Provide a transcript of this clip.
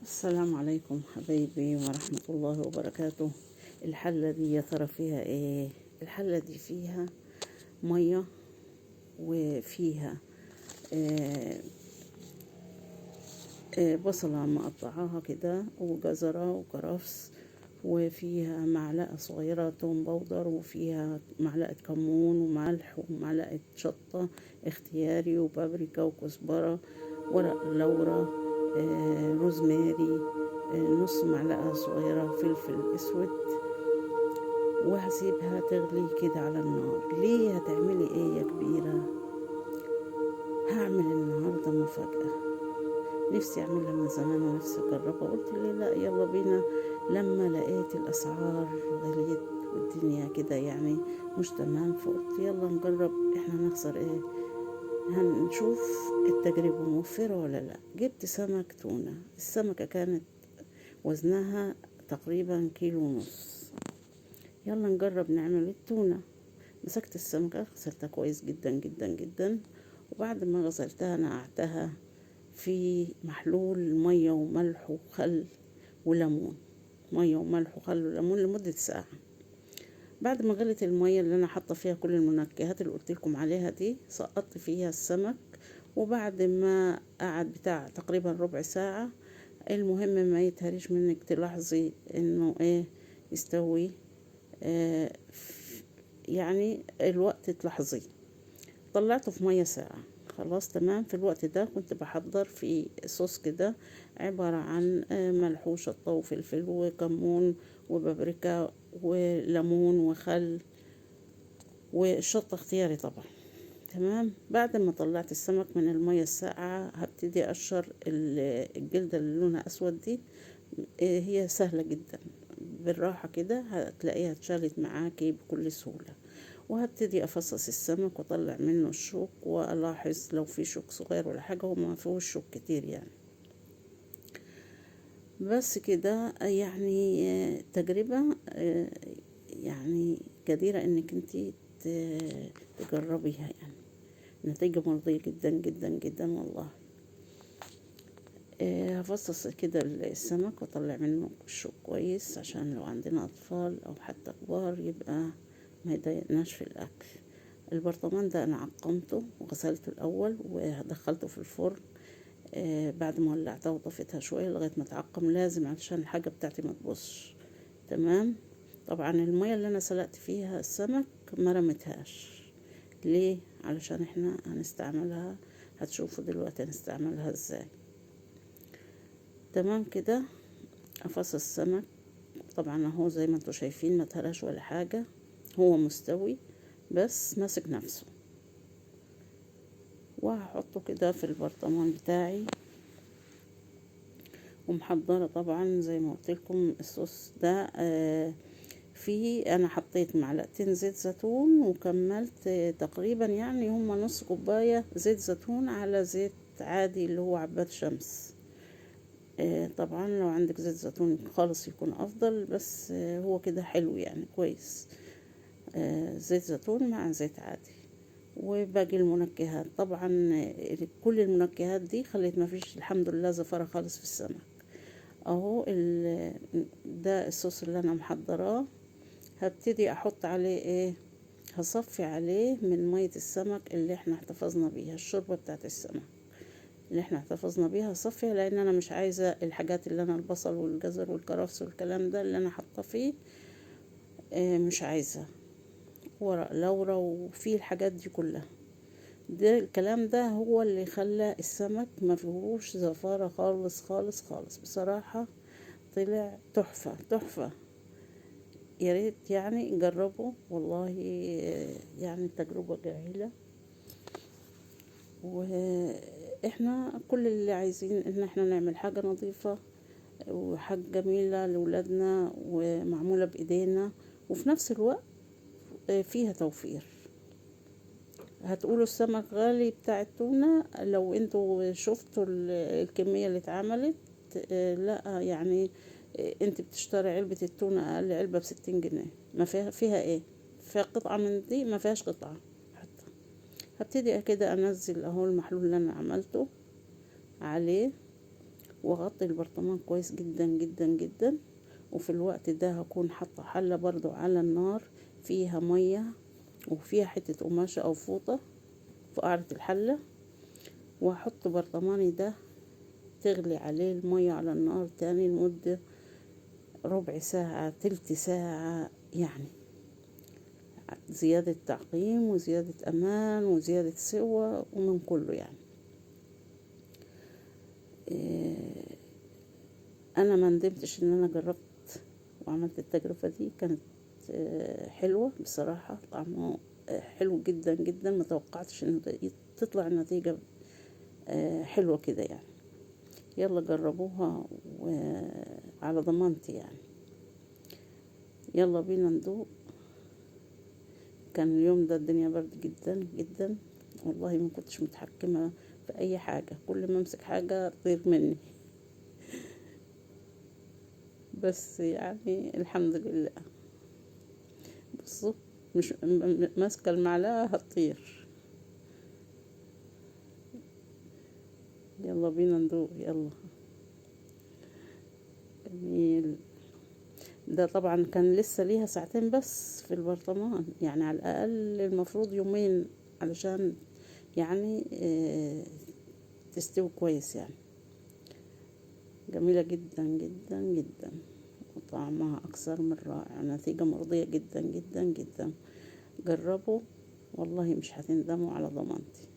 السلام عليكم حبايبي ورحمة الله وبركاته. الحلة دي يا ترى فيها ايه؟ الحلة دي فيها مية، وفيها آه بصلة مقطعاها كده، وجزرة وكرفس، وفيها معلقة صغيرة توم بودر، وفيها معلقة كمون وملح ومعلقة شطة اختياري، وبابريكا وكزبرة، ورق لورا، روزماري، نص معلقة صغيرة فلفل اسود. وهسيبها تغلي كده على النار. ليه هتعملي ايه يا كبيرة؟ هعمل النهاردة مفاجأة نفسي اعملها من زمان ونفسي اجربها. قلت ليه لا، يلا بينا. لما لقيت الاسعار غليت والدنيا كده يعني مش تمام، فقلت يلا نجرب، احنا نخسر ايه؟ هنشوف التجربة موفرة ولا لا. جبت سمك تونة. السمكة كانت وزنها تقريبا كيلو ونص. يلا نجرب نعمل التونة. مسكت السمكة غسلتها كويس جدا جدا جدا، وبعد ما غسلتها نقعتها في محلول مية وملح وخل وليمون. مية وملح وخل وليمون لمدة ساعة. بعد ما غلت المية اللي انا حاطه فيها كل المنكهات اللي قلت لكم عليها دي، سقطت فيها السمك. وبعد ما قعد بتاع تقريبا ربع ساعة، المهم ما يتهريش منك، تلاحظي انه ايه، يستوي. آه يعني الوقت تلاحظيه. طلعته في مية ساعة. خلاص تمام. في الوقت ده كنت بحضر في صوص كده، عبارة عن ملح وشطة وفلفل وكمون وبابريكا وليمون وخل، والشطة اختياري طبعا. تمام. بعد ما طلعت السمك من المية الساقعة، هبتدي أقشر الجلدة اللي لونها أسود دي. هي سهلة جدا، بالراحة كده هتلاقيها اتشالت معاكي بكل سهولة. وهبتدي افصص السمك واطلع منه الشوك، والاحظ لو في شوك صغير ولا حاجة. هو ما فيهوش شوك كتير يعني. بس كده يعني تجربة يعني جديرة انك انتي تجربيها يعني. نتيجة مرضية جدا جدا جدا والله. هفصص كده السمك واطلع منه الشوك كويس، عشان لو عندنا اطفال او حتى كبار يبقى ما يضايقناش في الاكل. البرطمان ده انا عقمته وغسلته الاول ودخلته في الفرن. بعد ما ولعتها وطفيتها شويه لغايه ما تعقم، لازم علشان الحاجه بتاعتي ما تبصش. تمام. طبعا الميه اللي انا سلقت فيها السمك ما رميتهاش. ليه؟ علشان احنا هنستعملها. هتشوفوا دلوقتي هنستعملها ازاي. تمام كده. افصص السمك. طبعا اهو زي ما انتوا شايفين، ما تهراش ولا حاجه، هو مستوي بس ماسك نفسه. وهحطه كده في البرطمان بتاعي. ومحضرة طبعا زي ما قلت لكم الصوص ده. فيه انا حطيت معلقتين زيت زيتون، وكملت تقريبا يعني هما نص كوباية زيت زيتون على زيت عادي اللي هو عباد شمس. طبعا لو عندك زيت زيتون خالص يكون افضل، بس هو كده حلو يعني كويس. زيت زيتون مع زيت عادي. وباقي المنكهات طبعا، كل المنكهات دي خليت ما فيش الحمد لله زفرة خالص في السمك. اهو ده الصوص اللي انا محضراه. هبتدي احط عليه ايه، هصفي عليه من مية السمك اللي احنا احتفظنا بيها، الشوربة بتاعت السمك اللي احنا احتفظنا بيها هصفيها، لان انا مش عايزة الحاجات اللي انا البصل والجزر والكرفس والكلام ده اللي انا حاطه فيه. مش عايزة ورق لورا وفيه الحاجات دي كلها. ده الكلام ده هو اللي خلى السمك ما فيهوش زفارة خالص خالص خالص. بصراحة طلع تحفة تحفة. يا ريت يعني جربوا والله. يعني تجربة جميلة. واحنا كل اللي عايزين ان احنا نعمل حاجة نظيفة وحاجة جميلة لولادنا ومعمولة بايدينا، وفي نفس الوقت فيها توفير. هتقولوا السمك غالي بتاع التونة، لو انتوا شفتوا الكمية اللي اتعملت. لا يعني انت بتشتري علبة التونة، اقل علبة ب60 جنيه. ما فيها ايه؟ فيها قطعة من دي؟ ما فيهاش قطعة حتى. هبتدي كده انزل اهو المحلول اللي انا عملته عليه، واغطي البرطمان كويس جدا جدا جدا. وفي الوقت ده هكون حاطة حلة برضو على النار فيها مية وفيها حتة قماشة او فوطة في قعرة الحلة، وهحط برطماني ده تغلي عليه المية على النار تاني لمدة ربع ساعة تلت ساعة، يعني زيادة تعقيم وزيادة أمان وزيادة سوى ومن كله يعني. أنا ما ندمتش إن أنا جربت وعملت التجربة دي، كانت حلوة بصراحة، طعمه حلو جدا جدا، ما توقعتش إن تطلع النتيجة حلوة كده يعني. يلا جربوها وعلى ضمانتي يعني. يلا بينا ندوق. كان اليوم ده الدنيا برد جدا جدا، والله ما كنتش متحكمة في اي حاجة، كل ما امسك حاجة تطير مني بس يعني الحمد لله. بصوا، مش ماسكة المعلقة هتطير. يلا بينا ندوق يلا. جميل. ده طبعا كان لسه ليها ساعتين بس في البرطمان، يعني على الأقل المفروض يومين علشان يعني تستوي كويس يعني. جميلة جدا جدا جدا، وطعمها أكثر من رائع، نتيجة مرضية جدا جدا جدا. جربوا والله مش هتندموا على ضمانتي.